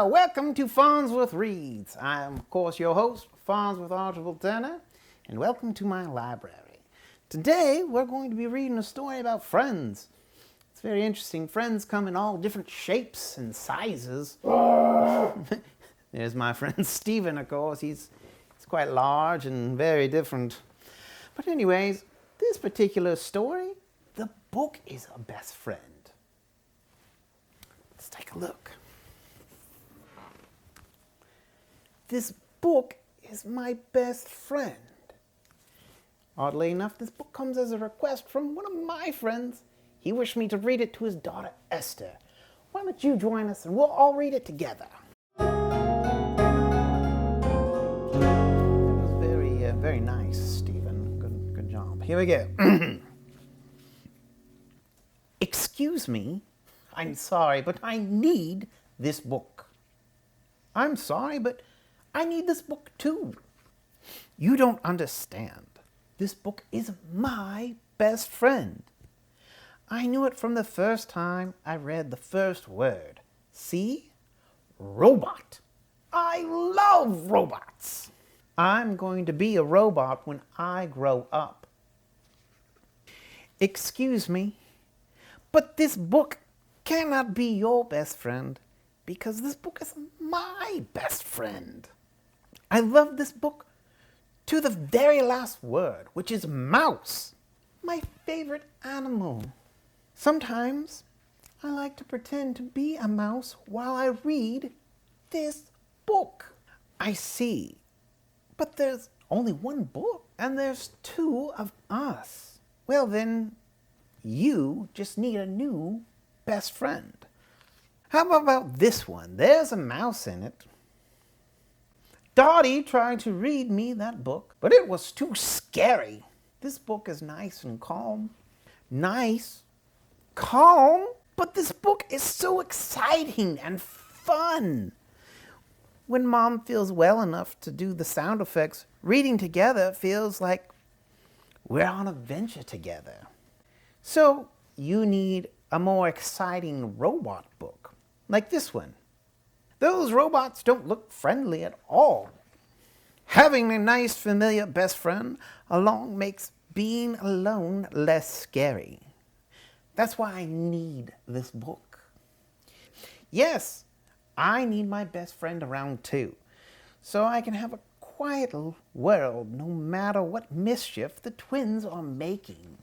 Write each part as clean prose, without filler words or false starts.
Welcome to Farnsworth Reads. I'm, of course, your host, Farnsworth Archibald Turner, and welcome to my library. Today, we're going to be reading a story about friends. It's very interesting. Friends come in all different shapes and sizes. There's my friend Stephen, of course. He's quite large and very different. But anyways, this particular story, the book is a best friend. Let's take a look. This book is my best friend. Oddly enough, this book comes as a request from one of my friends. He wished me to read it to his daughter, Esther. Why don't you join us and we'll all read it together. That was very nice, Stephen. Good job. Here we go. Excuse me, I'm sorry, but I need this book. I'm sorry, but I need this book too. You don't understand. This book is my best friend. I knew it from the first time I read the first word. See? Robot. I love robots. I'm going to be a robot when I grow up. Excuse me, but this book cannot be your best friend because this book is my best friend. I love this book to the very last word, which is mouse, my favorite animal. Sometimes I like to pretend to be a mouse while I read this book. I see, but there's only one book and there's two of us. Well then, you just need a new best friend. How about this one? There's a mouse in it. Dottie tried to read me that book, but it was too scary. This book is nice and calm. Nice, calm, but this book is so exciting and fun. When Mom feels well enough to do the sound effects, reading together feels like we're on an adventure together. So you need a more exciting robot book, like this one. Those robots don't look friendly at all. Having a nice, familiar best friend along makes being alone less scary. That's why I need this book. Yes, I need my best friend around too, so I can have a quiet world no matter what mischief the twins are making.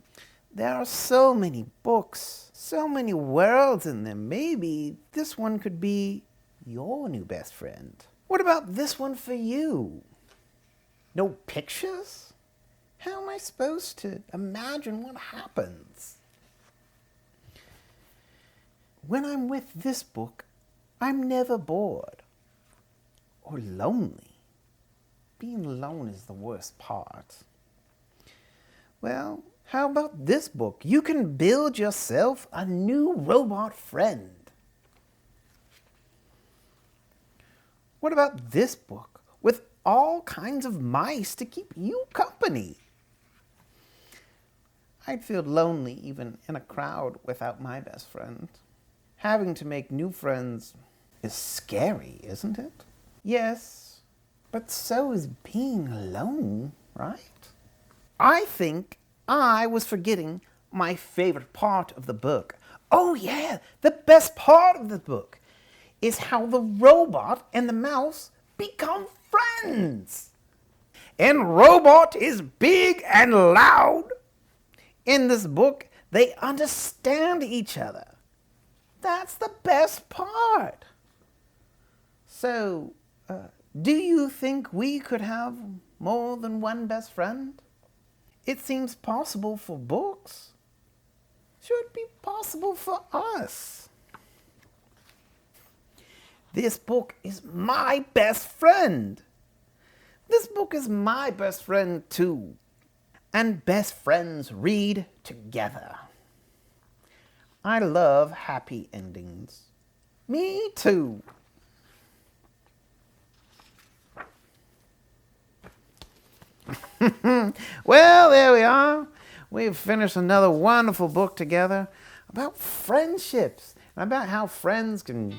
There are so many books, so many worlds in them. Maybe this one could be your new best friend. What about this one for you? No pictures? How am I supposed to imagine what happens? When I'm with this book, I'm never bored or lonely. Being alone is the worst part. Well, how about this book? You can build yourself a new robot friend. What about this book with all kinds of mice to keep you company? I'd feel lonely even in a crowd without my best friend. Having to make new friends is scary, isn't it? Yes, but so is being alone, right? I think I was forgetting my favorite part of the book. Oh yeah, the best part of the book is how the robot and the mouse become friends. And Robot is big and loud. In this book, they understand each other. That's the best part. So, do you think we could have more than one best friend? It seems possible for books. Should it be possible for us? This book is my best friend. This book is my best friend too. And best friends read together. I love happy endings. Me too. Well, there we are. We've finished another wonderful book together about friendships, about how friends can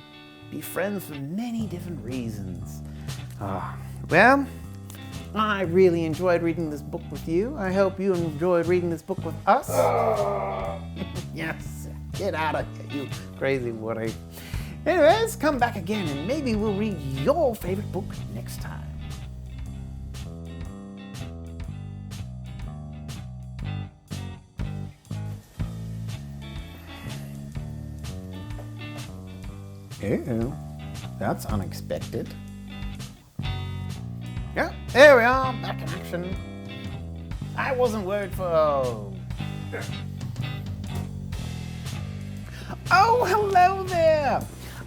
be friends for many different reasons. Well, I really enjoyed reading this book with you. I hope you enjoyed reading this book with us. Yes, get out of here, you crazy Woody. Anyways, come back again and maybe we'll read your favorite book next time. Oh, that's unexpected. Yeah, there we are, back in action. I wasn't worried for... Oh, hello there!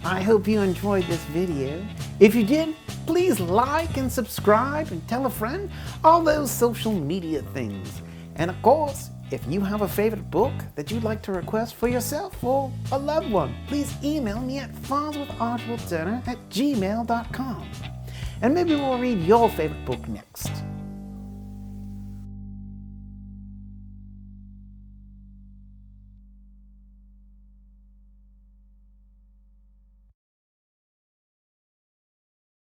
I hope you enjoyed this video. If you did, please like and subscribe and tell a friend, all those social media things. And of course, if you have a favorite book that you'd like to request for yourself or a loved one, please email me at farnsworth@gmail.com. And maybe we'll read your favorite book next.